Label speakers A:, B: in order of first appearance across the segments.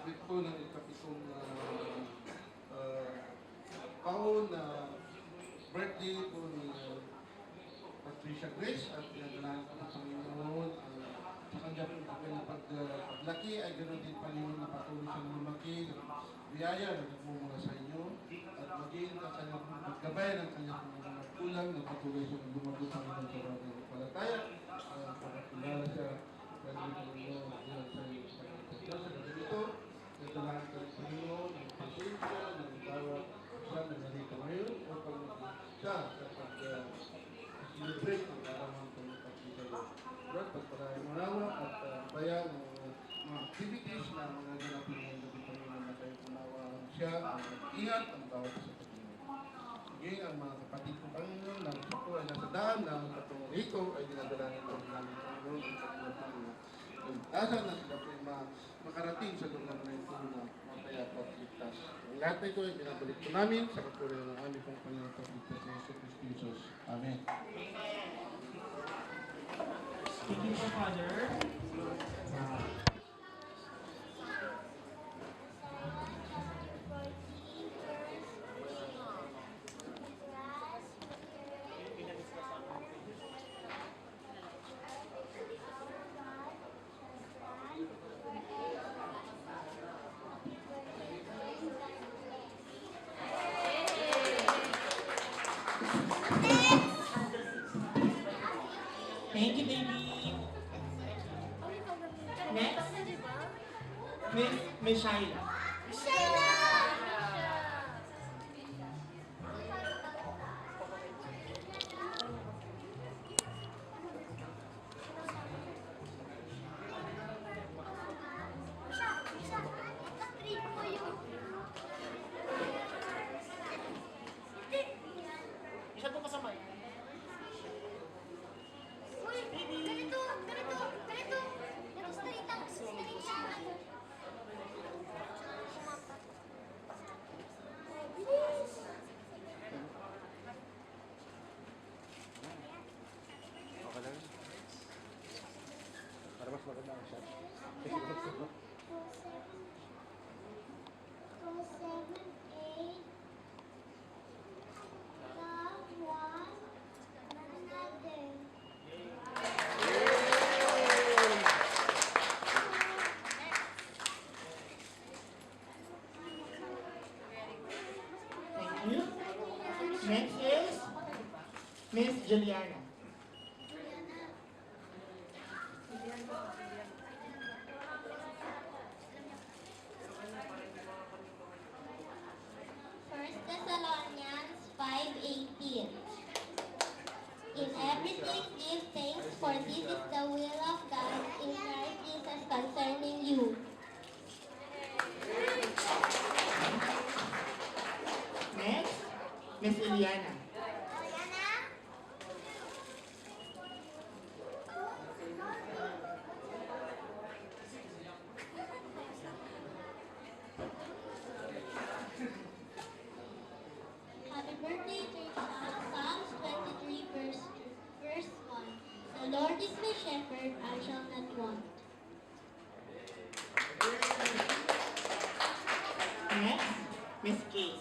A: celebrate po ng ikapitong taon na birthday po ni Patricia Grace at pinadalahan ko ng Panginoon sa kanya po ng paglaki ay ganoon din Panginoon na patuloy siyang lumaki ng biyaya na nagmumula sa inyo at maging ang kanyang maggabay ng kanyang mga kulang na patuloy siyang lumago sa inyo sa mga palataya pagkakilala siya Panginoon sa Diyos sa ganito nadalahan ka ng Panginoon ng pasensya ng bawat siya na narito ngayon upang siya sa pag-celebrate ng karamang pagkakita Lord, pagpalain mo nawa at bayan ng mga activities na mga ganapin ngayon ng Panginoon na kayo punawa siya ang mag-ingat ang bawat sa Panginoon. Sige, ang mga kapatid ko Panginoon na gusto ko ay nasa daan na katong rito ay dinadalanan ko namin Panginoon ang kanyang mga ligtasan na sila po makarating sa lugar na ito na mapayapa at ligtas. Ang lahat na ito ay binabalik po namin sa kapurihan ng aming pong Panginoon at ligtas na Yesu Cristo. Amen.
B: Thank you po, Father. Thank you, baby. Next, Miss Shaila. Isa po kasama eh.
A: Para mas maganda ang shot.
B: Thank you. Next is Miss Juliana.
C: First Thessalonians 5:18. In everything give thanks, for this is the will of God in Christ Jesus concerning you.
B: Next, Miss Iliana.
C: Happy birthday to Psalms 23 verse 1. The Lord is my shepherd, I shall not want.
B: Next, Miss Kate.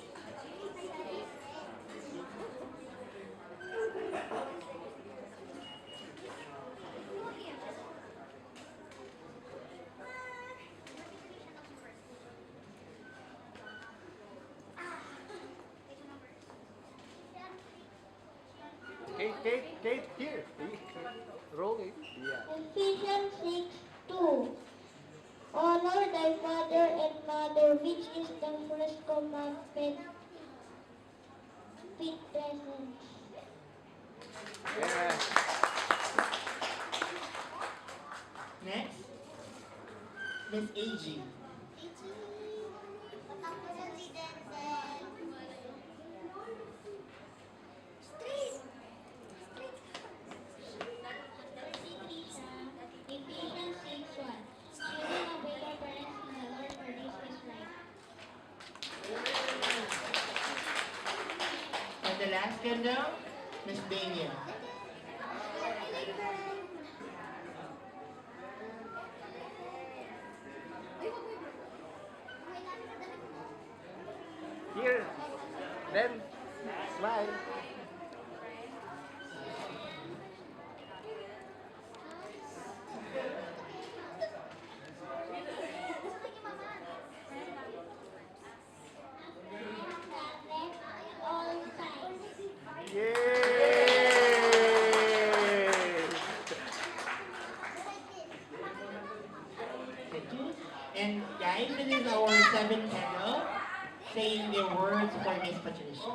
D: Kate, here. Roll it. Yeah.
C: Ephesians 6:2. Honor thy father and mother, which is the first commandment with presence.
D: Yeah.
B: Next, Miss AG.
C: Ako na si Denzel. Street! Ephesians 6:1. Children, obey your parents in the Lord, for this is right.
B: And the last candle, Miss Dania.
D: Then, smile.
C: All sides.
D: Yay!
B: Thank you. And guys, this is our seventh candle saying the words for Miss Patricia.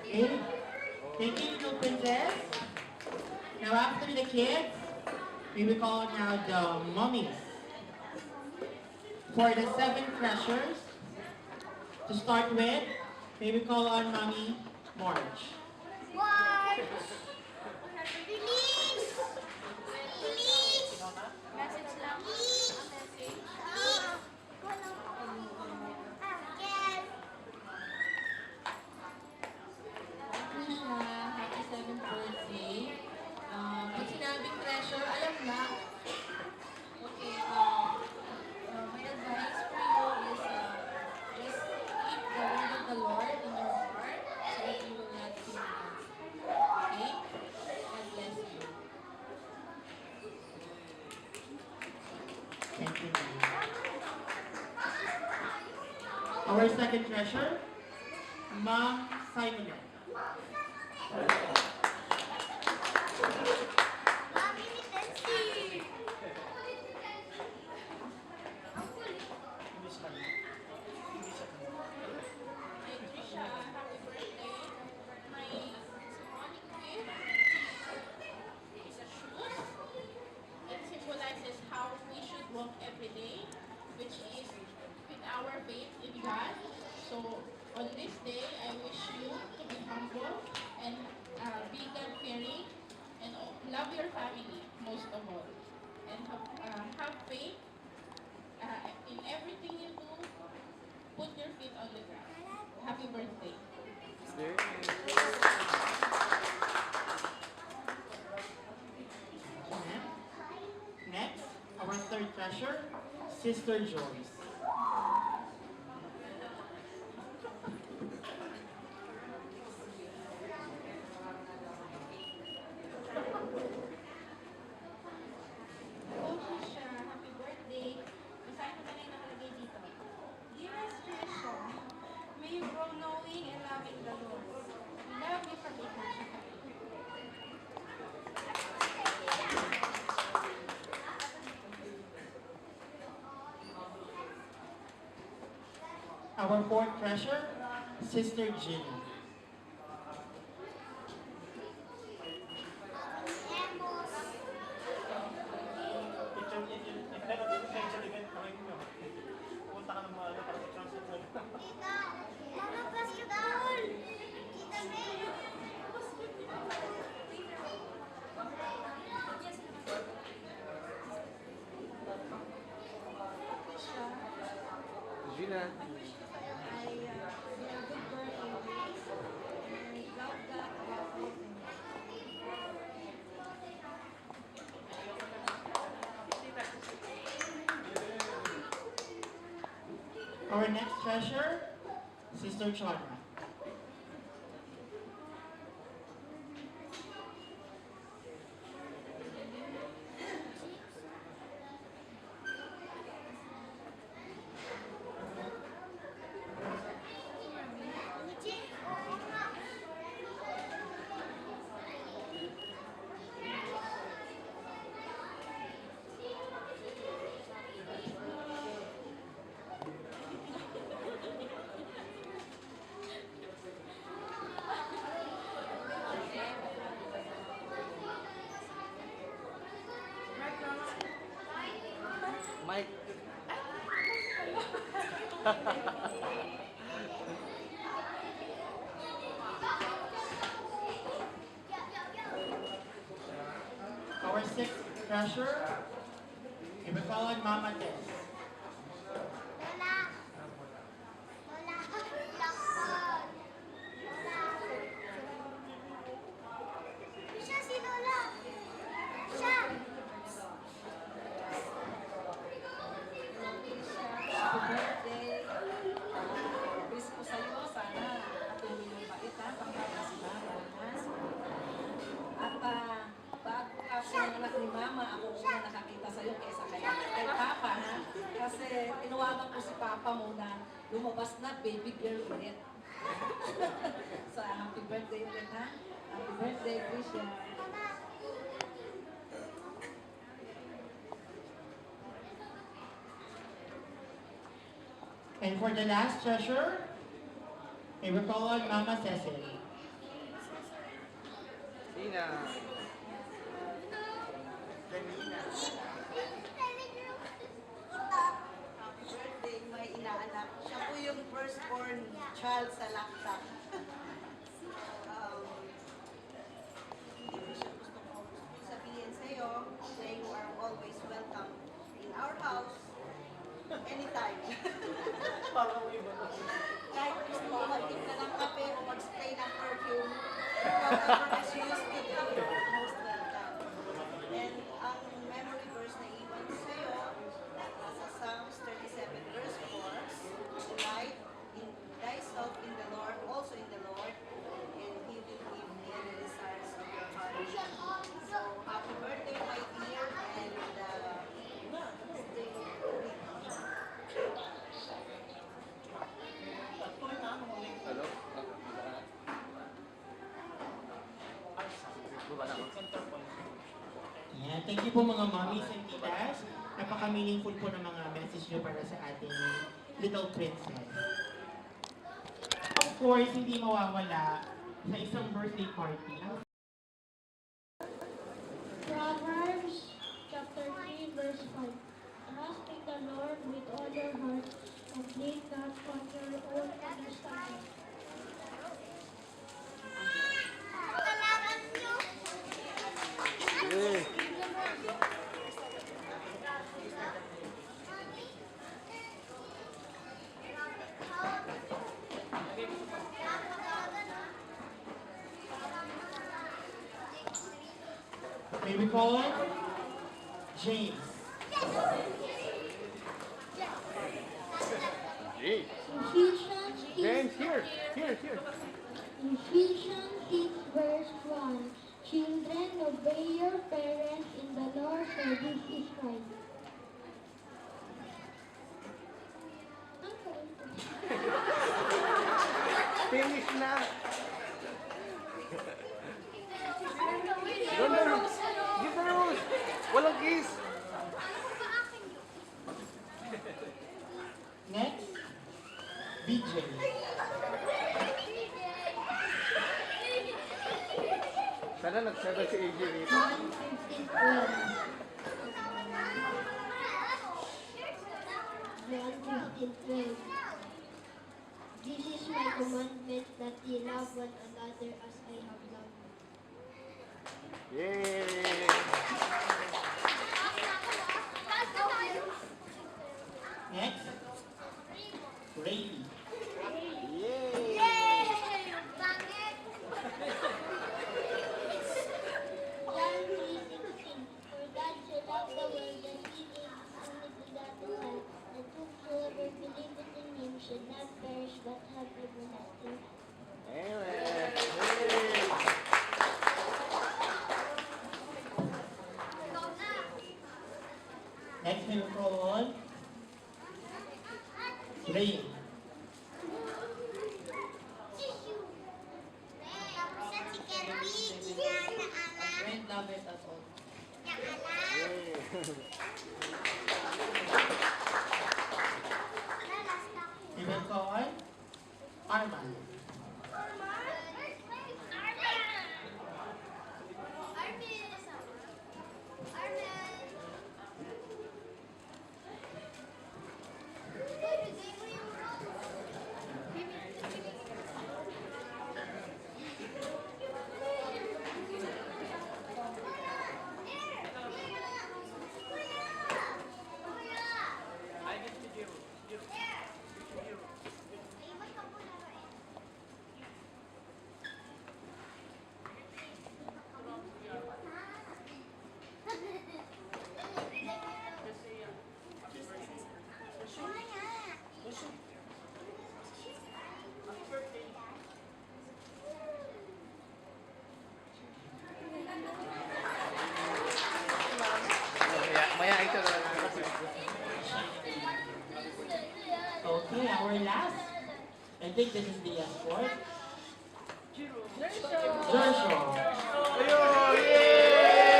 B: Okay. Thank you, little princess. Now after the kids, we will call now the mummies. For the seven treasures, to start with, may we call on Mommy Marge.
C: What? Please! Please! Message lang. Please! Yes!
E: Trisha, happy 7th birthday. Pag sinabing treasure, alam na. Okay, my advice for you is just keep the word of the Lord in your heart so that you will not sin against Him. Okay? God bless you.
B: Thank you, Mommy. Our second treasure, Mom Simonet.
C: Mommy, let's see!
E: Hi, Trisha. Happy birthday. My symbolic gift is a shoes. It symbolizes how we should walk every day, which is with our faith in God. So on this day, I wish you to be humble and be God-fearing and love your family most of all. And have faith in everything you do. Put your feet on the ground. Happy birthday.
B: Next, our third treasure, Sister Joyce.
F: Oh, Trisha, happy birthday. Basahin mo na lang yung nakalagay dito. Dearest Trisha, may you grow knowing and loving the Lord. We love you from Trisha.
B: Our fourth treasure, Sister Ginny.
C: Mama, basketball! Kita May!
F: Trisha,
D: Gina.
F: I wish ko sa'yo ay be a good girl always. And love God above all things.
B: Our next treasure, Sister Chana.
C: Oo nga.
B: treasure, we will call on Mama Tess.
C: Lola! Lola! Lakson! Lola! Siya si Lola! Siya!
G: Happy birthday. Wish ko sa'yo, sana patuloy yung bait ha, pangkata si Mama. Ha? At bago ka pinanganak ni Mama, ako una nakakita sa'yo kaysa kay Papa ha. Kasi tinawagan ko si Papa muna, lumabas na baby girl ulit. So happy birthday ulit ha. Happy birthday, Krisha.
B: And for the last treasure, we will call on Mama Cecil.
D: Gina.
G: Happy birthday, may inaanak. Siya po yung firstborn child sa laptop. Hindi ko siya gusto ko sabihin sa'yo, say you are always welcome in our house, anytime. Kahit gusto mo magtimpla ng kape o mag-spray ng perfume, whatever is used to do, most welcome. And ang memory verse na iwan sa'yo, nasa Psalms 37 verse 4, delight in thyself in the Lord, also in the Lord, and He will give thee the desires of your heart. So, happy birthday, my dear, and stay with
D: Hello?
B: Yan. Thank you po mga mommies and titas. Napaka-meaningful po ng mga message nyo para sa ating little princess. Of course, hindi mawawala sa isang birthday party.
C: Proverbs chapter 3 verse 5. Trust in the Lord with all your heart and lean not on your own understanding.
D: Yeah.
B: May we call on James.
D: Gee.
C: Ephesians 6,
D: James, here.
C: Ephesians 6 verse 1. Children, obey your parents in the Lord, for this is right.
D: Finish na. Doon na. Give the rose. Walang kiss.
B: Next, BJ.
D: Sana nagsabi si AJ rito.
C: John 15:12. John 15:12. This is my commandment, that ye love one another as I have loved you.
D: Yay!
B: Next, Rayleigh.
D: Yay!
C: John 3:16. For God so loved the world that he gave his only begotten Son, that whosoever believeth in him should not perish but have everlasting life.
D: Amen.
B: Next, we will call on Rain.
G: Friend, love it at all.
B: We will call on Arman. think this is the escort. Jersho.
D: Ayun! Yay!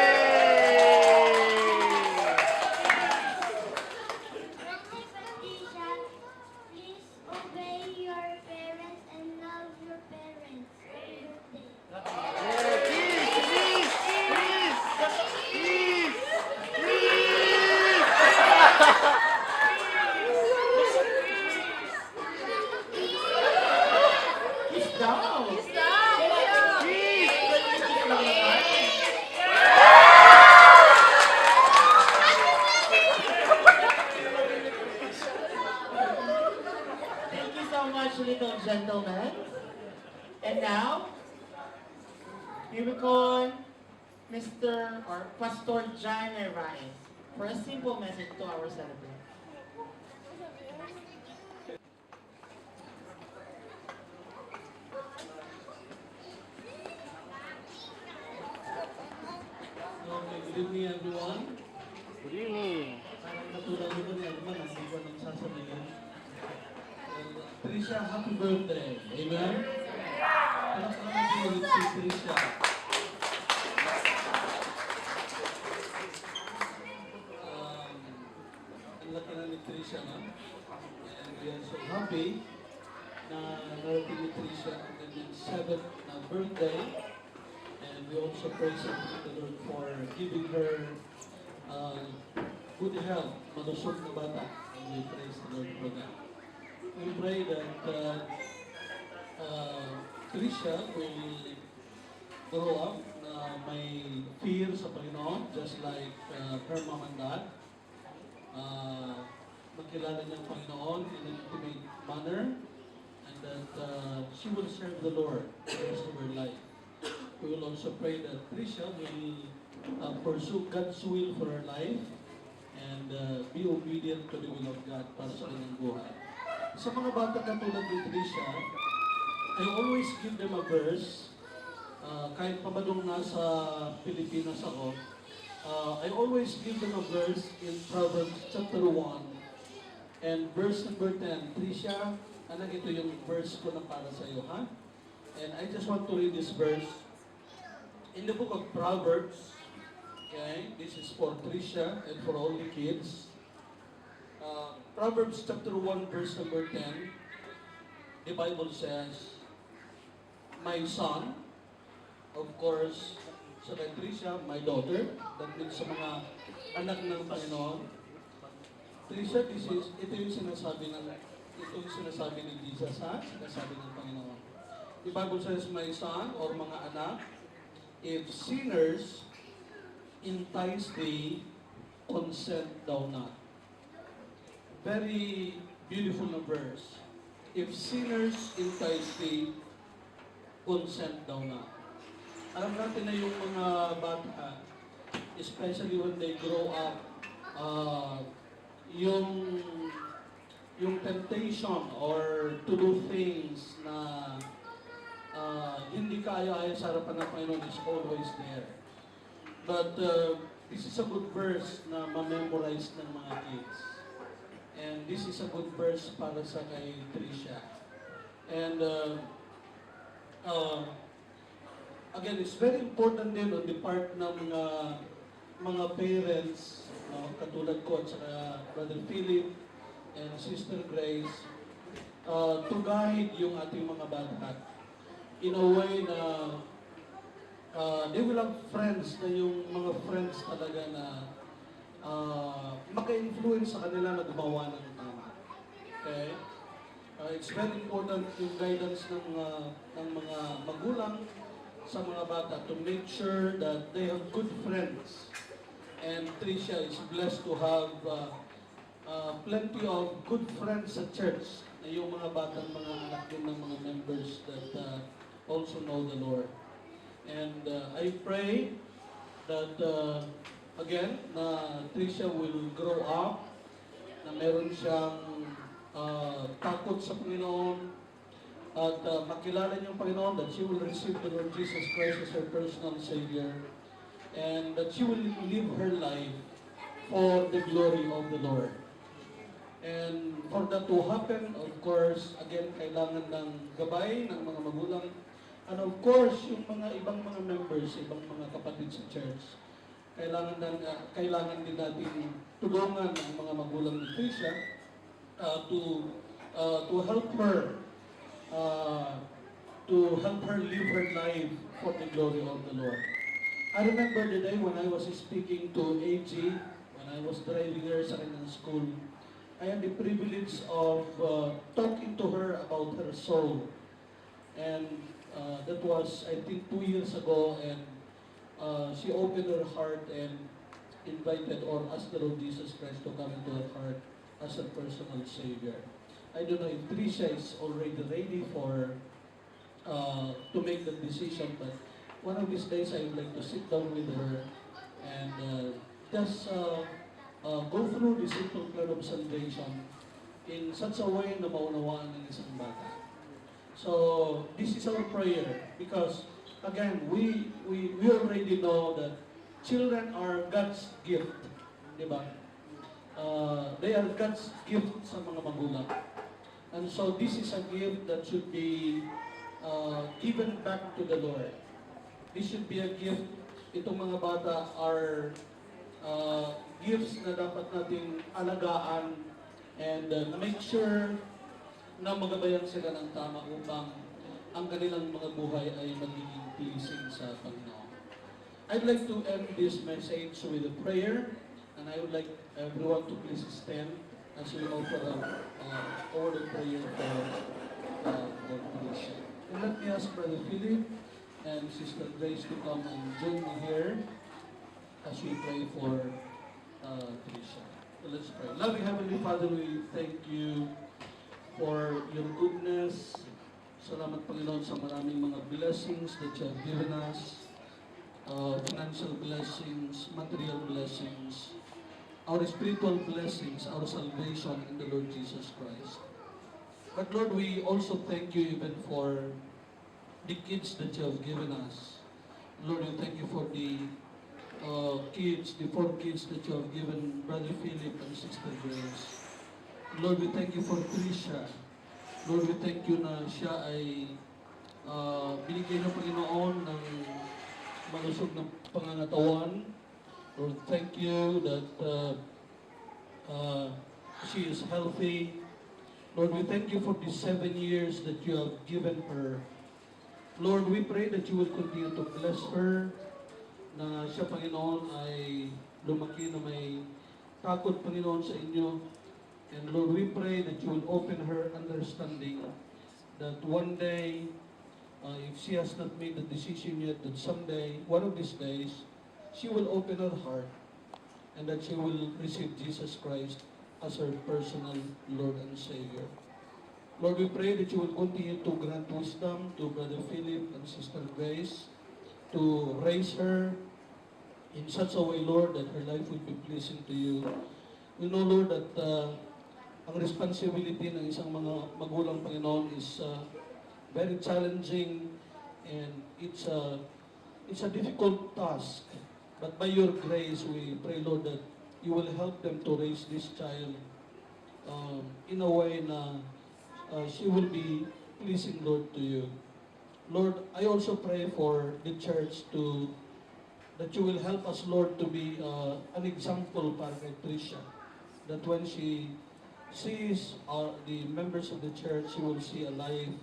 C: Hi, Patricia. Please obey your parents and love your parents. Happy birthday.
D: Please! Please! Please!
B: Kiss daw. Thank you so much, little gentlemen. And now, here we call Mr. or Pastor Jaime Reyes for a simple message to our celebrants.
H: Okay, good evening everyone.
D: Good evening.
H: Katulad ko ni Alma, hindi ko nang sasabihin. Trisha, happy birthday. Amen? Palakpakan natin ulit si Trisha. Ang laki na ni Trisha, no? And we are so happy na narating ni Trisha ang kanyang 7th na birthday. And we also praise and thank the Lord for giving her good health, malusog na bata. And we praise the Lord for that. We pray that Trisha will grow up na may fear sa Panginoon, just like her mom and dad. Magkilala niya ang Panginoon in an intimate manner, and that she will serve the Lord the rest of her life. We will also pray that Trisha will pursue God's will for her life and be obedient to the will of God para sa kanyang buhay. Sa mga bata katulad ni Trisha, I always give them a verse. Kahit pa ba nung nasa Pilipinas ako, I always give them a verse in Proverbs chapter 1 and verse number 10. Trisha, anak, ito yung verse ko na para sa iyo, ha? And I just want to read this verse. In the book of Proverbs, okay, this is for Trisha and for all the kids. Proverbs chapter 1 verse number 10, the Bible says, my son, of course, sa kay Trisha, my daughter, that means sa mga anak ng Panginoon. Trisha, ito yung sinasabi ni Jesus, ha? Sinasabi ng Panginoon. The Bible says, my son, or mga anak, if sinners entice thee, consent thou not. Very beautiful na verse. If sinners entice thee, consent thou not. Alam natin na yung mga bata, especially when they grow up, yung temptation or to do things na hindi kaya-aya sa harapan ng Panginoon is always there. But this is a good verse na ma-memorize ng mga kids. And this is a good verse para sa kay Trisha. And again, it's very important din on the part ng mga parents, katulad ko at saka Brother Philip and Sister Grace, to guide yung ating mga bata in a way na they will have friends, na yung mga friends talaga na maka-influence sa kanila na gumawa ng tama. Okay? It's very important yung guidance ng mga magulang sa mga bata to make sure that they have good friends. And Trisha is blessed to have plenty of good friends sa church, na yung mga batang mga anak din ng mga members that also know the Lord. And I pray that again, na Trisha will grow up, na meron siyang takot sa Panginoon, at makilala niyo ang Panginoon, that she will receive the Lord Jesus Christ as her personal Savior, and that she will live her life for the glory of the Lord. And for that to happen, of course, again, kailangan ng gabay ng mga magulang. And of course, yung mga ibang mga members, ibang mga kapatid sa church, kailangan din natin tulungan ang mga magulang ni Tricia to help her live her life for the glory of the Lord. I remember the day when I was speaking to AG, when I was driving her sa kanyang school, I had the privilege of talking to her about her soul. And that was, I think, 2 years ago, and she opened her heart and invited or asked the Lord Jesus Christ to come into her heart as a personal Savior. I don't know if Tricia is already ready for to make that decision, but one of these days I would like to sit down with her and just go through the simple plan of salvation in such a way na maunawaan ng isang bata. So this is our prayer because again we already know that children are God's gift, di ba? They are God's gift sa mga magulang. And so this is a gift that should be given back to the Lord. This should be a gift. Itong mga bata are gifts na dapat nating alagaan and make sure na magabayan sila ng tama upang ang kanilang mga buhay ay magiging pleasing sa Panginoon. I'd like to end this message with a prayer, and I would like everyone to please stand as we offer a word of prayer for Tricia. And let me ask Brother Philip and Sister Grace to come and join me here as we pray for Tricia. So let's pray. Loving Heavenly Father, we thank you for your goodness. Salamat, Panginoon, sa maraming mga blessings that you have given us. Financial blessings, material blessings, our spiritual blessings, our salvation in the Lord Jesus Christ. But Lord, we also thank you even for the kids that you have given us. Lord, we thank you for the kids, the 4 kids that you have given Brother Philip and Sister Grace. Lord, we thank you for Tricia. Lord, we thank you na siya ay binigay ng Panginoon ng malusog na pangangatawan. Lord, thank you that she is healthy. Lord, we thank you for the 7 years that you have given her. Lord, we pray that you will continue to bless her, na siya, Panginoon, ay lumaki na may takot, Panginoon, sa inyo. And Lord, we pray that you will open her understanding that one day, if she has not made the decision yet, that someday, one of these days, she will open her heart and that she will receive Jesus Christ as her personal Lord and Savior. Lord, we pray that you will continue to grant wisdom to Brother Philip and Sister Grace to raise her in such a way, Lord, that her life will be pleasing to you. We know, Lord, that ang responsibility ng isang mga magulang, Panginoon, is very challenging and it's a difficult task. But by your grace, we pray, Lord, that you will help them to raise this child in a way na she will be pleasing, Lord, to you. Lord, I also pray for the church that you will help us, Lord, to be an example para kay Tricia. That when she sees the members of the church, she will see a life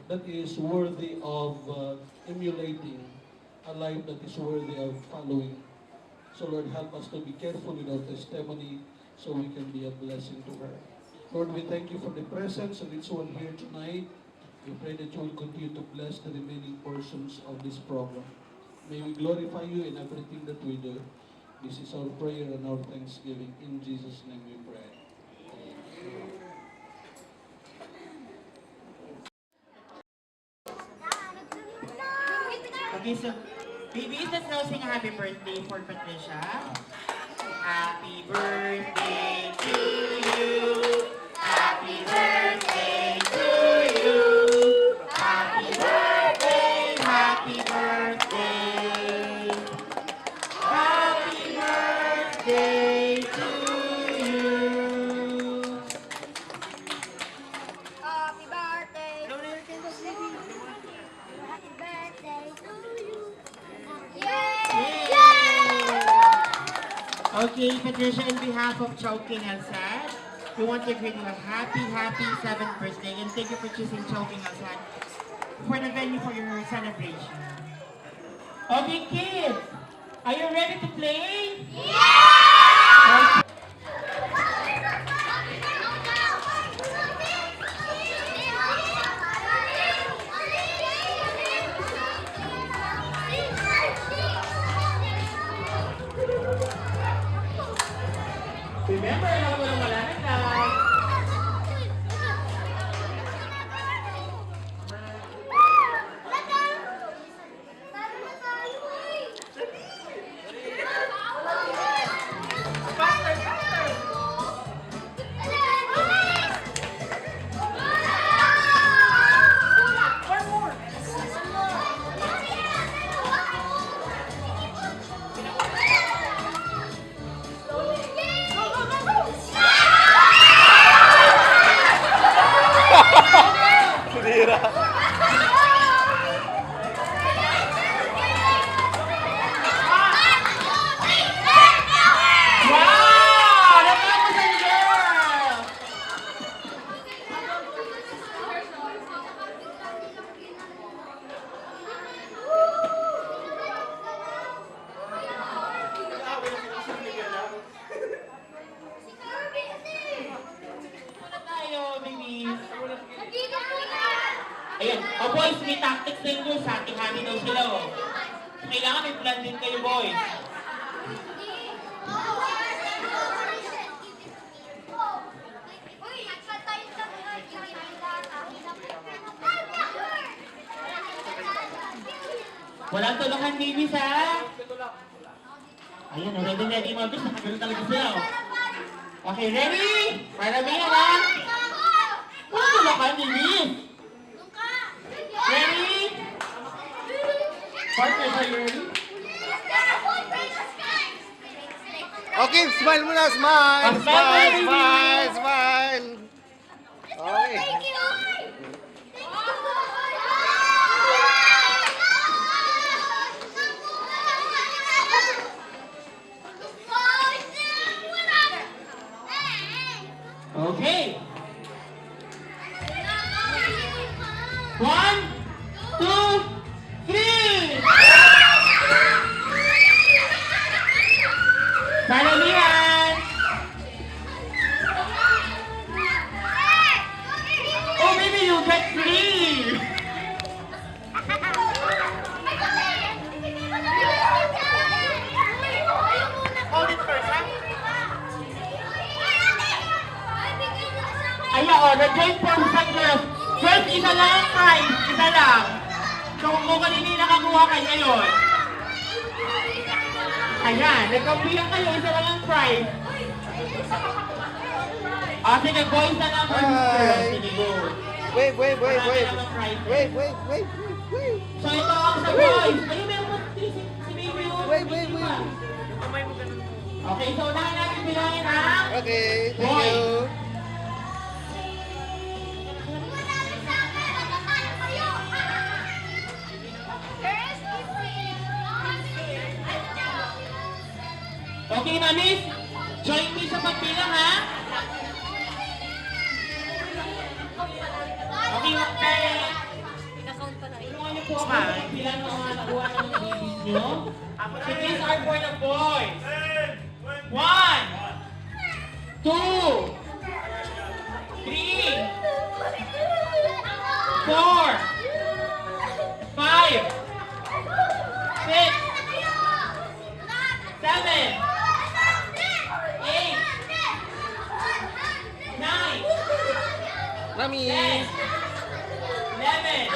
H: that is worthy of emulating, a life that is worthy of following. So Lord, help us to be careful with our testimony so we can be a blessing to her. Lord, we thank you for the presence of each one here tonight. We pray that you will continue to bless the remaining portions of this program. May we glorify you in everything that we do. This is our prayer and our thanksgiving. In Jesus' name we pray.
B: Okay, so babies, let's now sing a happy birthday for Patricia. Happy birthday to you. Happy birthday to you. Happy birthday, happy birthday. Happy birthday to you. Okay, Patricia, on behalf of Chowking Alsad, we want to greet you a happy 7th birthday and thank you for choosing Chowking Alsad for the venue for your celebration. Okay, kids, are you ready to play? Yeah! Remember, ako walang malamit lang. Wow! Natapos ang girl! Muna tayo, babies. Ayan. Oh, boys, may tactics din yun. Sa ating hangin daw sila, oh. Kailangan may plan din kayo, boys. Walang tulungan, babies, ha? Ayan, ready, mga bis. Nakagano talaga sila, oh. Okay, ready? Para mo yan, ha? Walang tulungan, babies. Ready? Partners, are you ready?
D: Okay, smile muna, smile!
B: Oh, smile,
D: Smile,
B: baby.
D: smile, smile! Okay.
B: Okay. 1, 2, 3. Paramihan. Oh, maybe you get 3. Hold it first, ha? Ayan, oh, the joint person girls. First, isa lang ang prize. Isa lang. So, kung kanina yung nakakuha kayo ngayon. Ayan, nagkampihan kayo. Isa lang ang prize. Ah, sige, boys na lang versus girls. Sige, go.
D: Wait.
B: Marami lang ang prize.
D: Wait.
B: So, ito ang sa boys. Ayun, meron mo si baby.
D: Wait.
B: Okay, so unahin natin bilangin ang
D: Okay, thank
B: boys.
D: you. Okay, mamis? Join me sa pagbilang, ha? Okay, okay. Tulungan niyo po ako sa pagbilang ng mga nakuha ng mga babies niyo. So these are for the boys. 1, 2, 3, 4, 5, 6, 7, 8, 9, Mami!
B: 10, 11,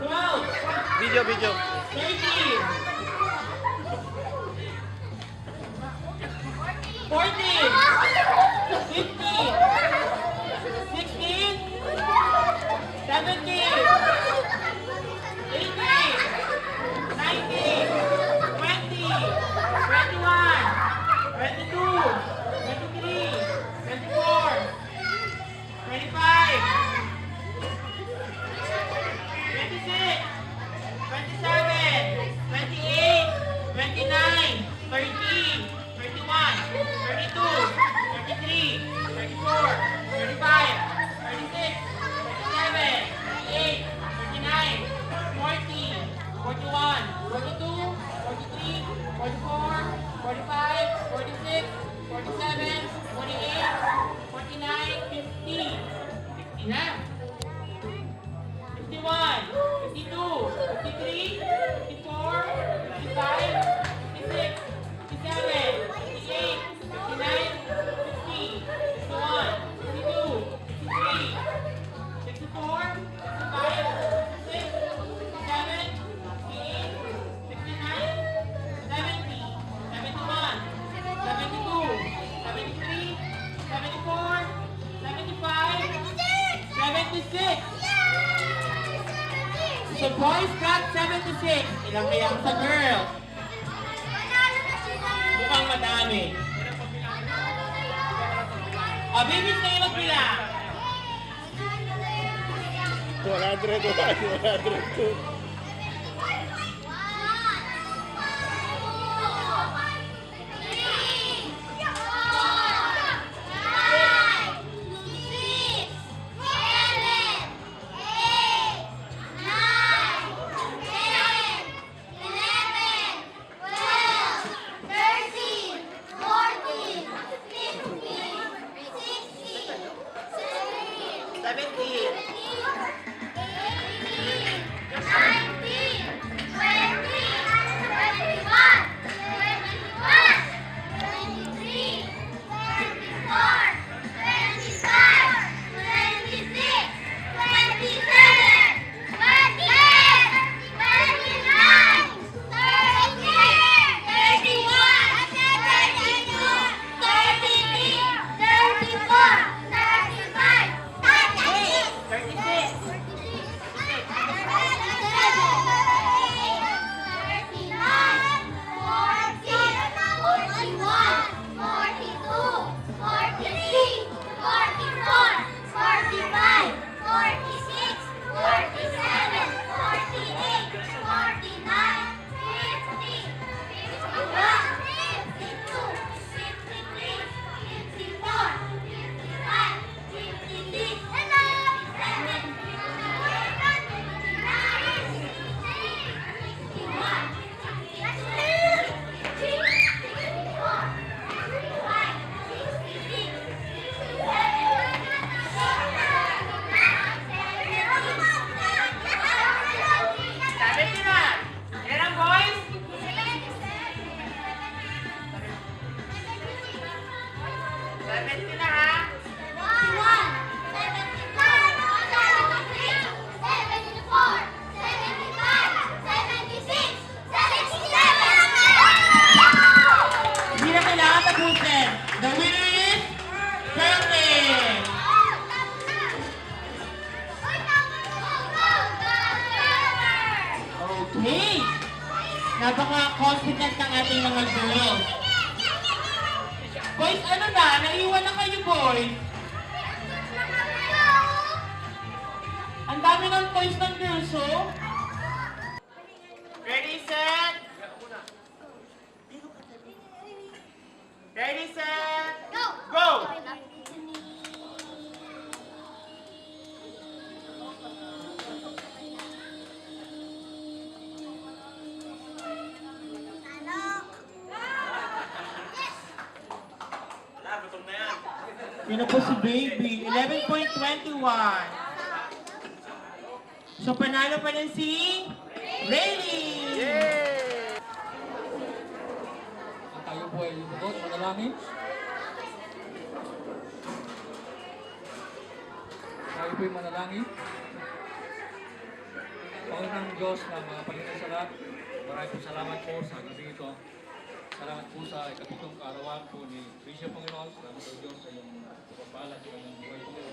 B: 12,
D: Video.
B: 13, 14, 15, 16, 17, 18, 19, 20, 21, 22, 23, 24, 25, 26, 27, 28, 29, 30,
D: 53, 54, 55, 56, 57, 58, 59, 60, 61, 62, 63, 64, 65, 66, 67, 68, 69, 70, 71, 72, 73, 74, 75, 76. So boys got 76. Ilang kaya sa girls? Mukhang madami. Bibis kayo magbilang.
I: 100.
D: Napaka-confident ng ating mga girls. Boys, ano na? Naiwan na kayo, boys. Ang dami ng toys ng girls, oh. Ready, set? Ready, set? Go! Sino po si Baby? 11.21. So, panalo pa rin si Rayleigh!
H: At tayo po ay lubot, manalangin. Tayo po ay manalangin. Panginoon Diyos ng mga Panginoon sa lahat, maraming salamat po sa gabi ito. Salamat po sa ikatutong kaarawan po ni Bishop Panginoon. Salamat po Diyos sa iyong pagpapala sa kanyang buhay po.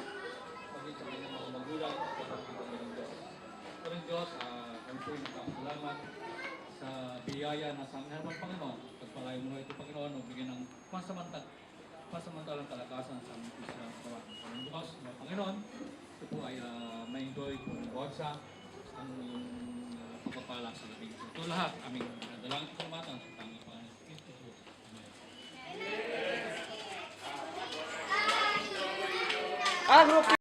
H: Pagit sa kanyang mga magulang, sa Panginoon Diyos. Panginoon Diyos, kami po ay nakasalamat sa biyaya na sa aming harapan Panginoon. Pagpalayo mo ito Panginoon, o bigyan ng pasamantalang kalakasan sa aming isa na katawan. Panginoon Diyos, mga Panginoon, ito po ay ma-enjoy po ng Godsa ang pagpapala sa labing. Ito lahat, aming dalangin kalamatan sa tangi Panginoon. Amen.